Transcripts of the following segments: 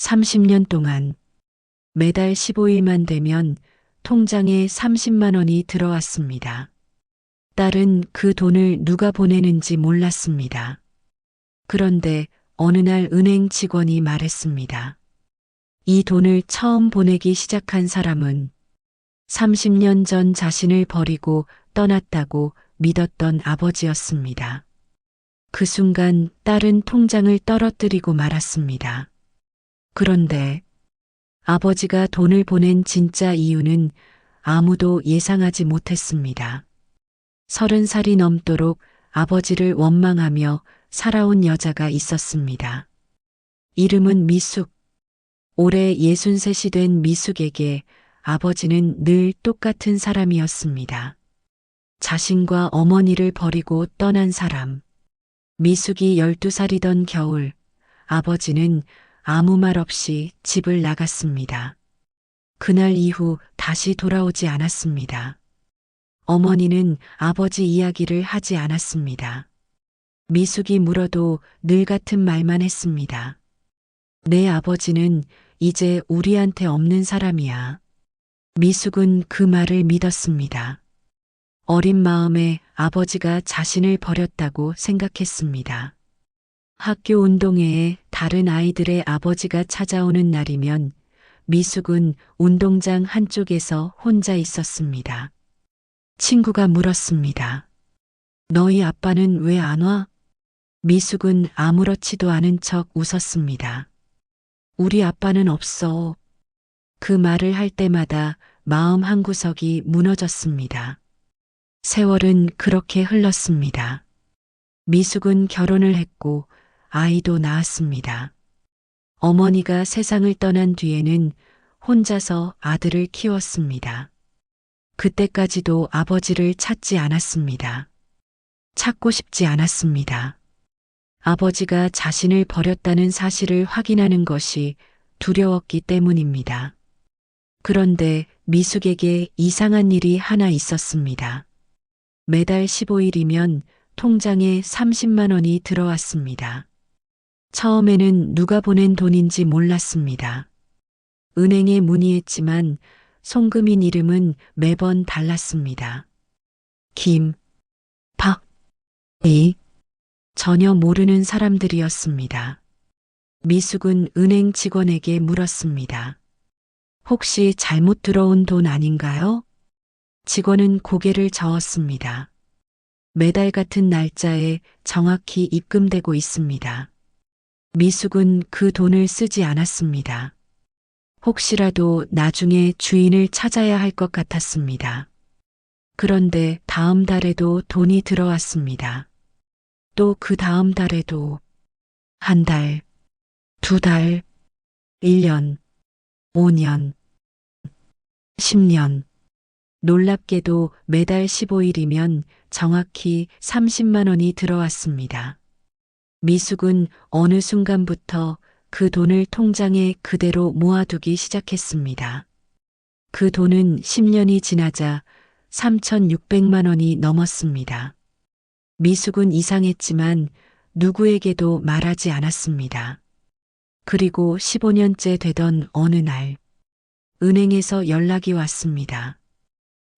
30년 동안 매달 15일만 되면 통장에 30만 원이 들어왔습니다. 딸은 그 돈을 누가 보내는지 몰랐습니다. 그런데 어느 날 은행 직원이 말했습니다. 이 돈을 처음 보내기 시작한 사람은 30년 전 자신을 버리고 떠났다고 믿었던 아버지였습니다. 그 순간 딸은 통장을 떨어뜨리고 말았습니다. 그런데 아버지가 돈을 보낸 진짜 이유는 아무도 예상하지 못했습니다. 30살이 넘도록 아버지를 원망하며 살아온 여자가 있었습니다. 이름은 미숙. 올해 63이 된 미숙에게 아버지는 늘 똑같은 사람이었습니다. 자신과 어머니를 버리고 떠난 사람. 미숙이 12살이던 겨울, 아버지는 아무 말 없이 집을 나갔습니다. 그날 이후 다시 돌아오지 않았습니다. 어머니는 아버지 이야기를 하지 않았습니다. 미숙이 물어도 늘 같은 말만 했습니다. 내 아버지는 이제 우리한테 없는 사람이야. 미숙은 그 말을 믿었습니다. 어린 마음에 아버지가 자신을 버렸다고 생각했습니다. 학교 운동회에 다른 아이들의 아버지가 찾아오는 날이면 미숙은 운동장 한쪽에서 혼자 있었습니다. 친구가 물었습니다. 너희 아빠는 왜 안 와? 미숙은 아무렇지도 않은 척 웃었습니다. 우리 아빠는 없어. 그 말을 할 때마다 마음 한구석이 무너졌습니다. 세월은 그렇게 흘렀습니다. 미숙은 결혼을 했고 아이도 낳았습니다. 어머니가 세상을 떠난 뒤에는 혼자서 아들을 키웠습니다. 그때까지도 아버지를 찾지 않았습니다. 찾고 싶지 않았습니다. 아버지가 자신을 버렸다는 사실을 확인하는 것이 두려웠기 때문입니다. 그런데 미숙에게 이상한 일이 하나 있었습니다. 매달 15일이면 통장에 30만 원이 들어왔습니다. 처음에는 누가 보낸 돈인지 몰랐습니다. 은행에 문의했지만 송금인 이름은 매번 달랐습니다. 김, 박, 이, 전혀 모르는 사람들이었습니다. 미숙은 은행 직원에게 물었습니다. 혹시 잘못 들어온 돈 아닌가요? 직원은 고개를 저었습니다. 매달 같은 날짜에 정확히 입금되고 있습니다. 미숙은 그 돈을 쓰지 않았습니다. 혹시라도 나중에 주인을 찾아야 할 것 같았습니다. 그런데 다음 달에도 돈이 들어왔습니다. 또 그 다음 달에도 한 달, 두 달, 1년, 5년, 10년. 놀랍게도 매달 15일이면 정확히 30만 원이 들어왔습니다. 미숙은 어느 순간부터 그 돈을 통장에 그대로 모아두기 시작했습니다. 그 돈은 10년이 지나자 3,600만 원이 넘었습니다. 미숙은 이상했지만 누구에게도 말하지 않았습니다. 그리고 15년째 되던 어느 날, 은행에서 연락이 왔습니다.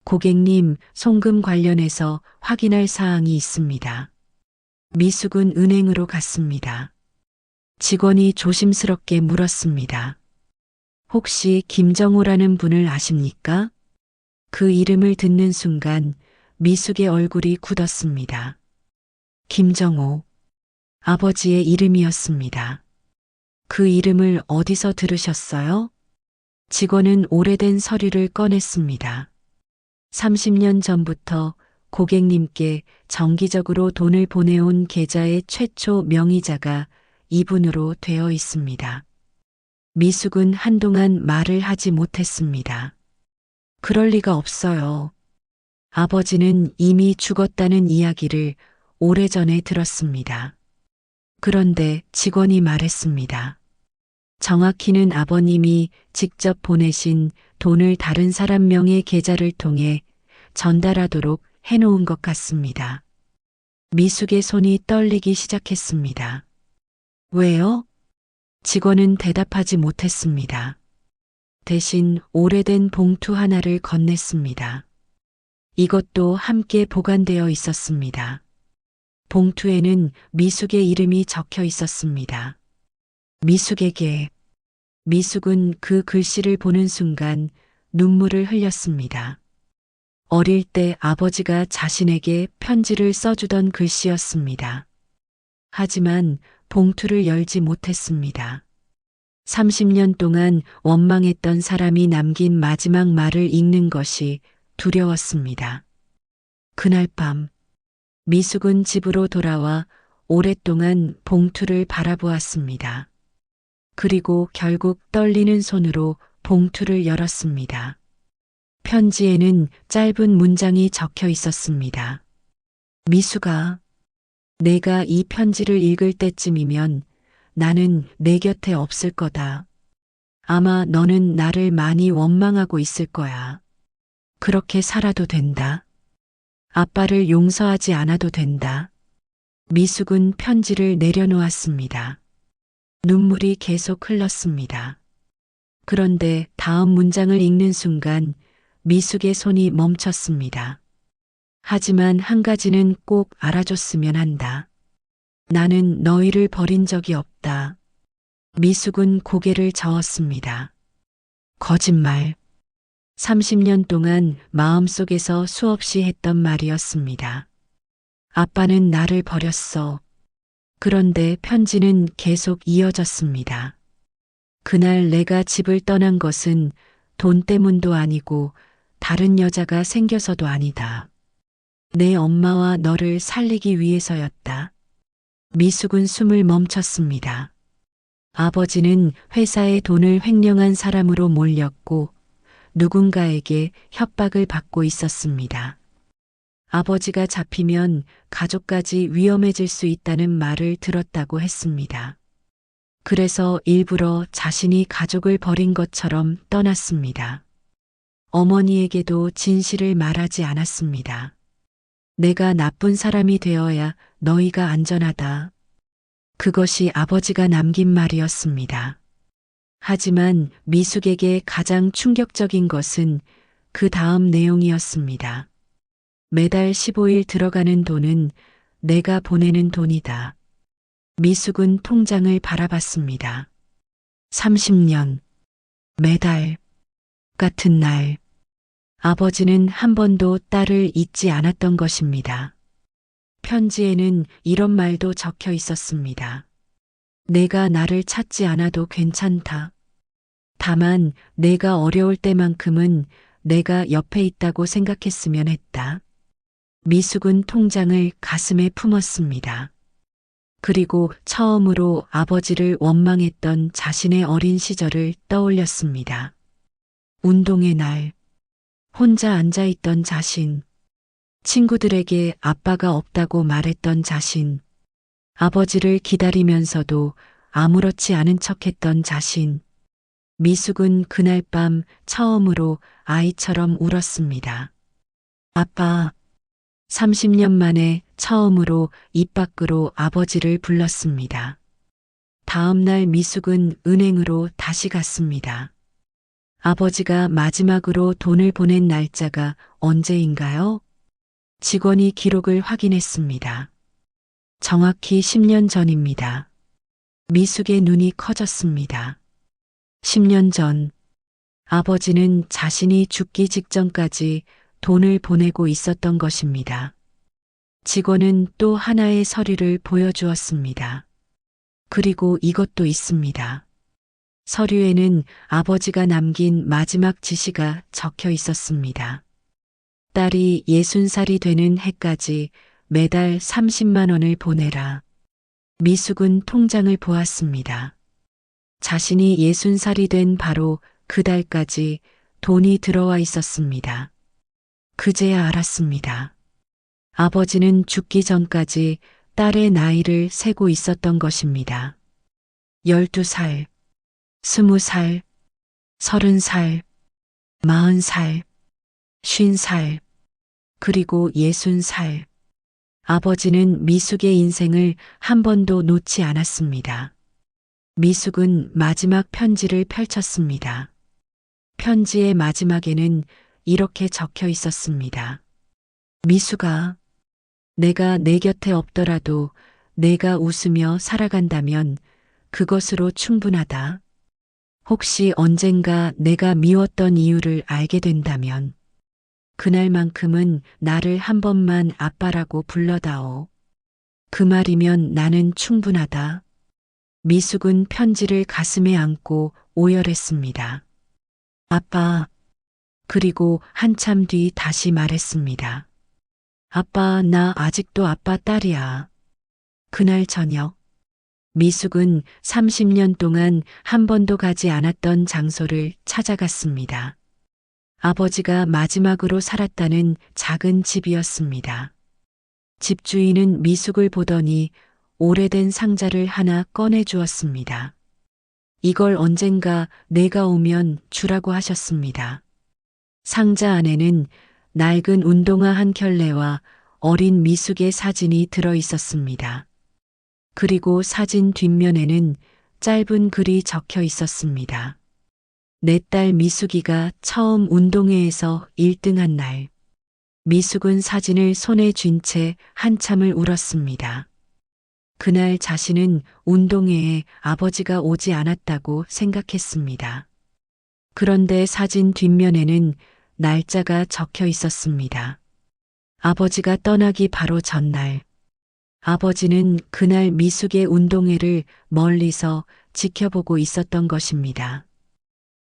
고객님, 송금 관련해서 확인할 사항이 있습니다. 미숙은 은행으로 갔습니다. 직원이 조심스럽게 물었습니다. 혹시 김정호라는 분을 아십니까? 그 이름을 듣는 순간 미숙의 얼굴이 굳었습니다. 김정호, 아버지의 이름이었습니다. 그 이름을 어디서 들으셨어요? 직원은 오래된 서류를 꺼냈습니다. 30년 전부터 고객님께 정기적으로 돈을 보내온 계좌의 최초 명의자가 이분으로 되어 있습니다. 미숙은 한동안 말을 하지 못했습니다. 그럴 리가 없어요. 아버지는 이미 죽었다는 이야기를 오래전에 들었습니다. 그런데 직원이 말했습니다. 정확히는 아버님이 직접 보내신 돈을 다른 사람 명의 계좌를 통해 전달하도록 해놓은 것 같습니다. 미숙의 손이 떨리기 시작했습니다. 왜요? 직원은 대답하지 못했습니다. 대신 오래된 봉투 하나를 건넸습니다. 이것도 함께 보관되어 있었습니다. 봉투에는 미숙의 이름이 적혀 있었습니다. 미숙에게. 미숙은 그 글씨를 보는 순간 눈물을 흘렸습니다. 어릴 때 아버지가 자신에게 편지를 써주던 글씨였습니다. 하지만 봉투를 열지 못했습니다. 30년 동안 원망했던 사람이 남긴 마지막 말을 읽는 것이 두려웠습니다. 그날 밤, 미숙은 집으로 돌아와 오랫동안 봉투를 바라보았습니다. 그리고 결국 떨리는 손으로 봉투를 열었습니다. 편지에는 짧은 문장이 적혀 있었습니다. 미숙아, 내가 이 편지를 읽을 때쯤이면 나는 내 곁에 없을 거다. 아마 너는 나를 많이 원망하고 있을 거야. 그렇게 살아도 된다. 아빠를 용서하지 않아도 된다. 미숙은 편지를 내려놓았습니다. 눈물이 계속 흘렀습니다. 그런데 다음 문장을 읽는 순간 미숙의 손이 멈췄습니다. 하지만 한 가지는 꼭 알아줬으면 한다. 나는 너희를 버린 적이 없다. 미숙은 고개를 저었습니다. 거짓말. 30년 동안 마음속에서 수없이 했던 말이었습니다. 아빠는 나를 버렸어. 그런데 편지는 계속 이어졌습니다. 그날 내가 집을 떠난 것은 돈 때문도 아니고 다른 여자가 생겨서도 아니다. 내 엄마와 너를 살리기 위해서였다. 미숙은 숨을 멈췄습니다. 아버지는 회사에 돈을 횡령한 사람으로 몰렸고 누군가에게 협박을 받고 있었습니다. 아버지가 잡히면 가족까지 위험해질 수 있다는 말을 들었다고 했습니다. 그래서 일부러 자신이 가족을 버린 것처럼 떠났습니다. 어머니에게도 진실을 말하지 않았습니다. 내가 나쁜 사람이 되어야 너희가 안전하다. 그것이 아버지가 남긴 말이었습니다. 하지만 미숙에게 가장 충격적인 것은 그 다음 내용이었습니다. 매달 15일 들어가는 돈은 내가 보내는 돈이다. 미숙은 통장을 바라봤습니다. 30년, 매달, 같은 날, 아버지는 한 번도 딸을 잊지 않았던 것입니다. 편지에는 이런 말도 적혀 있었습니다. 내가 나를 찾지 않아도 괜찮다. 다만 내가 어려울 때만큼은 내가 옆에 있다고 생각했으면 했다. 미숙은 통장을 가슴에 품었습니다. 그리고 처음으로 아버지를 원망했던 자신의 어린 시절을 떠올렸습니다. 운동의 날, 혼자 앉아있던 자신, 친구들에게 아빠가 없다고 말했던 자신, 아버지를 기다리면서도 아무렇지 않은 척했던 자신. 미숙은 그날 밤 처음으로 아이처럼 울었습니다. 아빠. 30년 만에 처음으로 입 밖으로 아버지를 불렀습니다. 다음 날 미숙은 은행으로 다시 갔습니다. 아버지가 마지막으로 돈을 보낸 날짜가 언제인가요? 직원이 기록을 확인했습니다. 정확히 10년 전입니다. 미숙의 눈이 커졌습니다. 10년 전, 아버지는 자신이 죽기 직전까지 돈을 보내고 있었던 것입니다. 직원은 또 하나의 서류를 보여주었습니다. 그리고 이것도 있습니다. 서류에는 아버지가 남긴 마지막 지시가 적혀 있었습니다. 딸이 60살이 되는 해까지 매달 30만 원을 보내라. 미숙은 통장을 보았습니다. 자신이 60살이 된 바로 그 달까지 돈이 들어와 있었습니다. 그제야 알았습니다. 아버지는 죽기 전까지 딸의 나이를 세고 있었던 것입니다. 12살, 20살, 30살, 40살, 50살, 그리고 60살. 아버지는 미숙의 인생을 한 번도 놓지 않았습니다. 미숙은 마지막 편지를 펼쳤습니다. 편지의 마지막에는 이렇게 적혀 있었습니다. 미숙아, 내가 내 곁에 없더라도 내가 웃으며 살아간다면 그것으로 충분하다. 혹시 언젠가 내가 미웠던 이유를 알게 된다면 그날만큼은 나를 한 번만 아빠라고 불러다오. 그 말이면 나는 충분하다. 미숙은 편지를 가슴에 안고 오열했습니다. 아빠, 그리고 한참 뒤 다시 말했습니다. 아빠, 나 아직도 아빠 딸이야. 그날 저녁, 미숙은 30년 동안 한 번도 가지 않았던 장소를 찾아갔습니다. 아버지가 마지막으로 살았다는 작은 집이었습니다. 집주인은 미숙을 보더니 오래된 상자를 하나 꺼내 주었습니다. 이걸 언젠가 내가 오면 주라고 하셨습니다. 상자 안에는 낡은 운동화 한 켤레와 어린 미숙의 사진이 들어 있었습니다. 그리고 사진 뒷면에는 짧은 글이 적혀 있었습니다. 내 딸 미숙이가 처음 운동회에서 1등한 날. 미숙은 사진을 손에 쥔 채 한참을 울었습니다. 그날 자신은 운동회에 아버지가 오지 않았다고 생각했습니다. 그런데 사진 뒷면에는 날짜가 적혀 있었습니다. 아버지가 떠나기 바로 전날. 아버지는 그날 미숙의 운동회를 멀리서 지켜보고 있었던 것입니다.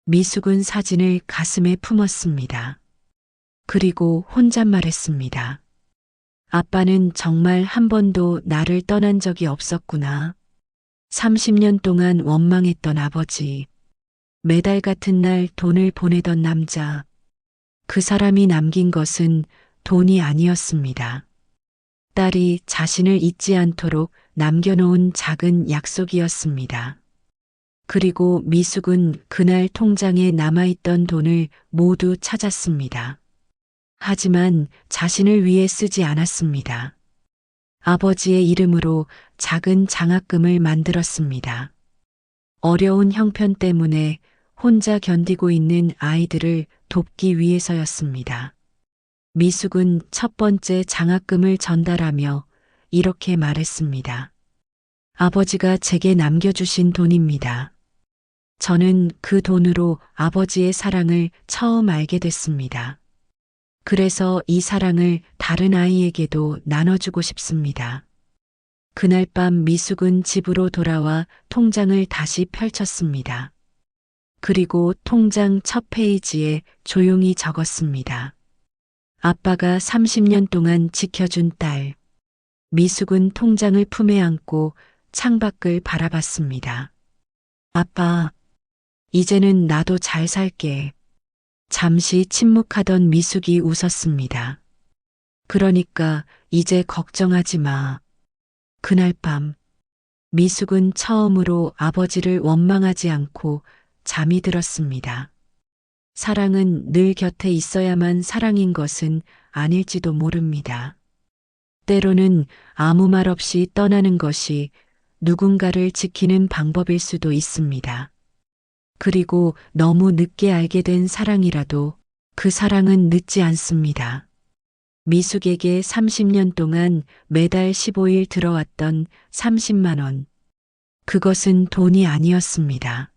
미숙은 사진을 가슴에 품었습니다. 그리고 혼잣말했습니다. 아빠는 정말 한 번도 나를 떠난 적이 없었구나. 30년 동안 원망했던 아버지. 매달 같은 날 돈을 보내던 남자. 그 사람이 남긴 것은 돈이 아니었습니다. 딸이 자신을 잊지 않도록 남겨놓은 작은 약속이었습니다. 그리고 미숙은 그날 통장에 남아있던 돈을 모두 찾았습니다. 하지만 자신을 위해 쓰지 않았습니다. 아버지의 이름으로 작은 장학금을 만들었습니다. 어려운 형편 때문에 혼자 견디고 있는 아이들을 돕기 위해서였습니다. 미숙은 첫 번째 장학금을 전달하며 이렇게 말했습니다. 아버지가 제게 남겨주신 돈입니다. 저는 그 돈으로 아버지의 사랑을 처음 알게 됐습니다. 그래서 이 사랑을 다른 아이에게도 나눠주고 싶습니다. 그날 밤 미숙은 집으로 돌아와 통장을 다시 펼쳤습니다. 그리고 통장 첫 페이지에 조용히 적었습니다. 아빠가 30년 동안 지켜준 딸. 미숙은 통장을 품에 안고 창밖을 바라봤습니다. 아빠, 이제는 나도 잘 살게. 잠시 침묵하던 미숙이 웃었습니다. 그러니까 이제 걱정하지 마. 그날 밤, 미숙은 처음으로 아버지를 원망하지 않고 잠이 들었습니다. 사랑은 늘 곁에 있어야만 사랑인 것은 아닐지도 모릅니다. 때로는 아무 말 없이 떠나는 것이 누군가를 지키는 방법일 수도 있습니다. 그리고 너무 늦게 알게 된 사랑이라도 그 사랑은 늦지 않습니다. 미숙에게 30년 동안 매달 15일 들어왔던 30만 원. 그것은 돈이 아니었습니다.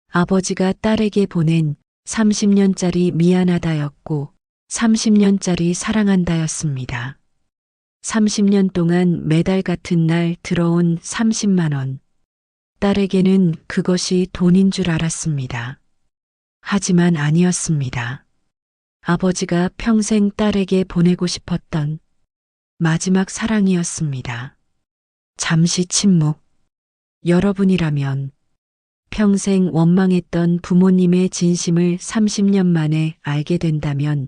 아버지가 딸에게 보낸 30년짜리 미안하다였고 30년짜리 사랑한다였습니다. 30년 동안 매달 같은 날 들어온 30만 원. 딸에게는 그것이 돈인 줄 알았습니다. 하지만 아니었습니다. 아버지가 평생 딸에게 보내고 싶었던 마지막 사랑이었습니다. 잠시 침묵. 여러분이라면 평생 원망했던 부모님의 진심을 30년 만에 알게 된다면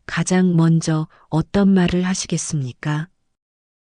가장 먼저 어떤 말을 하시겠습니까?